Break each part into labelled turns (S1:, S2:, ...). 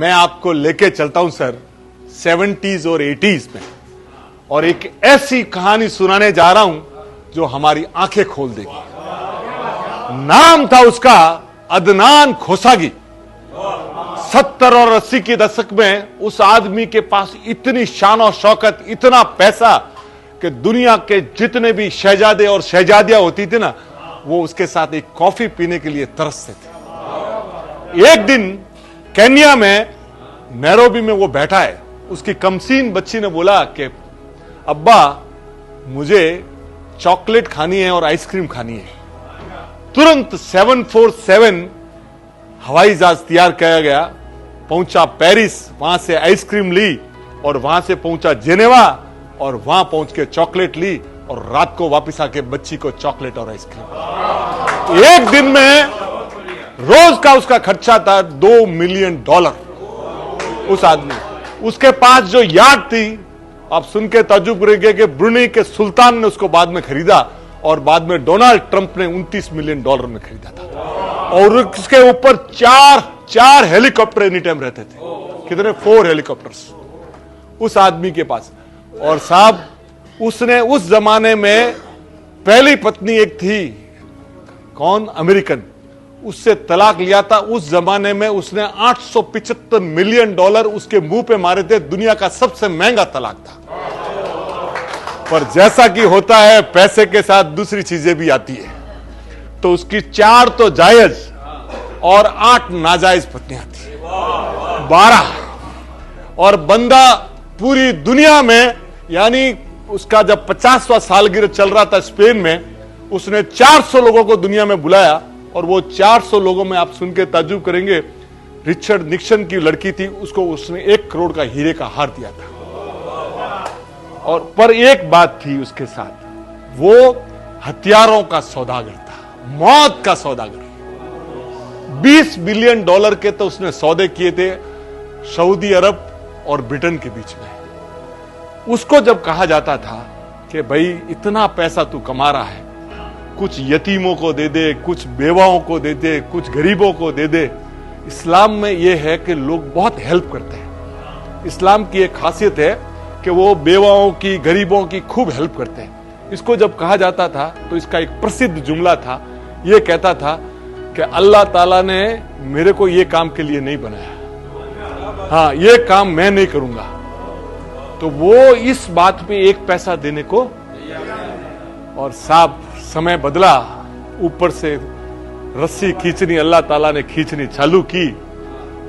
S1: मैं आपको लेके चलता हूं सर 70s और 80s में, और एक ऐसी कहानी सुनाने जा रहा हूं जो हमारी आंखें खोल देगी। नाम था उसका अदनान खोसागी। 70 और 80 के दशक में उस आदमी के पास इतनी शान और शौकत, इतना पैसा कि दुनिया के जितने भी शहजादे और शहजादियां होती थी ना, वो उसके साथ एक कॉफी पीने के लिए तरसते थे। एक दिन केन्या में नैरोबी में वो बैठा है, उसकी कमसीन बच्ची ने बोला कि अब्बा मुझे चॉकलेट खानी है और आइसक्रीम खानी है। तुरंत 747 हवाई जहाज तैयार किया गया, पहुंचा पेरिस, वहां से आइसक्रीम ली और वहां से पहुंचा जेनेवा और वहां पहुंच के चॉकलेट ली और रात को वापस आके बच्ची को चॉकलेट और आइसक्रीम। एक दिन में रोज का उसका खर्चा था $2 मिलियन। उस आदमी, उसके पास जो यार्ड थी, आप सुन के ताज्जुब करेंगे कि ब्रुनेई के सुल्तान ने उसको बाद में खरीदा और बाद में डोनाल्ड ट्रंप ने $29 मिलियन में खरीदा था। और उसके ऊपर चार हेलीकॉप्टर एनी टाइम रहते थे। कितने? 4 हेलीकॉप्टर्स उस आदमी के पास। और साहब, उसने उस जमाने में पहली पत्नी एक थी, कौन? अमेरिकन, उससे तलाक लिया था। उस जमाने में उसने $875 मिलियन उसके मुंह पे मारे थे। दुनिया का सबसे महंगा तलाक था। पर जैसा कि होता है, पैसे के साथ दूसरी चीजें भी आती है, तो उसकी 4 तो जायज और 8 नाजायज पत्नियां थी, 12। और बंदा पूरी दुनिया में, यानी उसका जब 50वां सालगिरह चल रहा था स्पेन में, उसने 400 लोगों को दुनिया में बुलाया। और वो 400 लोगों में आप सुन के ताज्जुब करेंगे, रिचर्ड निक्सन की लड़की थी, उसको उसने 1 करोड़ का हीरे का हार दिया था। और पर एक बात थी उसके साथ, वो हथियारों का सौदागर था, मौत का सौदागर। $20 बिलियन के तो उसने सौदे किए थे सऊदी अरब और ब्रिटेन के बीच में। उसको जब कहा जाता था कि भाई इतना पैसा तू कमा रहा है, कुछ यतीमों को दे दे, कुछ बेवाओं को दे दे, कुछ गरीबों को दे दे। इस्लाम में यह है कि लोग बहुत हेल्प करते हैं। इस्लाम की एक खासियत है कि वो बेवाओं की, गरीबों की खूब हेल्प करते हैं। इसको जब कहा जाता था तो इसका एक प्रसिद्ध जुमला था, यह कहता था कि अल्लाह ताला ने मेरे को यह काम के लिए नहीं बनाया, हाँ ये काम मैं नहीं करूंगा। तो वो इस बात पे 1 पैसा देने को। और साहब, समय बदला, ऊपर से रस्सी खींचनी अल्लाह ताला ने खींचनी चालू की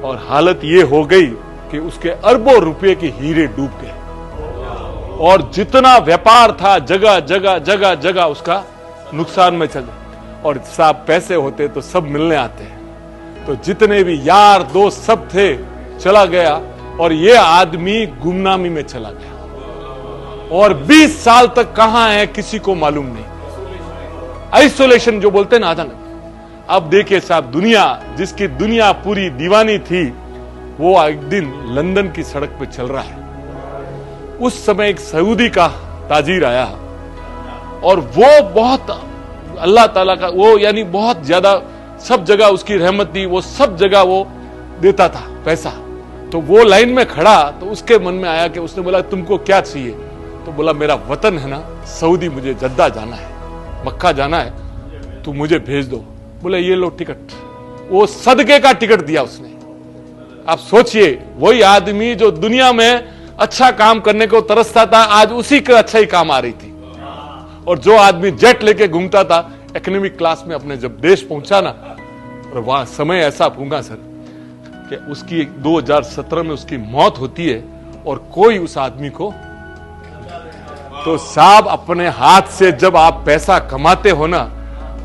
S1: और हालत ये हो गई कि उसके अरबों रुपए के हीरे डूब गए। और जितना व्यापार था, जगह जगह उसका नुकसान में चल। और साहब, पैसे होते तो सब मिलने आते हैं, तो जितने भी यार दोस्त सब थे, चला गया। और ये आदमी गुमनामी में चला गया और 20 साल तक कहां है किसी को मालूम नहीं। आइसोलेशन जो बोलते हैं ना, अचानक। अब देखिए साहब, दुनिया, जिसकी दुनिया पूरी दीवानी थी, वो एक दिन लंदन की सड़क पे चल रहा है। उस समय एक सऊदी का ताजीर आया और वो बहुत अल्लाह ताला का, वो यानी बहुत ज्यादा, सब जगह उसकी रहमत थी, वो सब जगह वो देता था पैसा। तो वो लाइन में खड़ा, तो उसके मन में आया कि उसने बोला तुमको क्या चाहिए? तो बोला मेरा वतन है ना सऊदी, मुझे जद्दा जाना है, मक्का जाना है, तू मुझे भेज दो। बोले ये लो टिकट। वो सदके का टिकट दिया उसने। आप सोचिए, वही आदमी जो दुनिया में अच्छा काम करने को तरसता था, आज उसी का अच्छा ही काम आ रही थी। और जो आदमी जेट लेके घूमता था इकोनॉमिक क्लास में, अपने जब देश पहुंचा ना, और वहां समय ऐसा पूंगा सर कि उसकी 2017 में उसकी मौत होती है और कोई उस आदमी को। तो साहब, अपने हाथ से जब आप पैसा कमाते हो ना,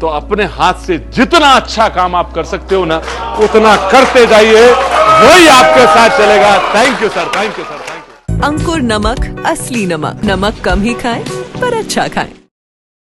S1: तो अपने हाथ से जितना अच्छा काम आप कर सकते हो ना, उतना करते जाइए, वही आपके साथ चलेगा। Thank you sir, thank you sir, thank you.
S2: Ankur नमक, असली नमक। नमक कम ही खाएं पर अच्छा खाएं।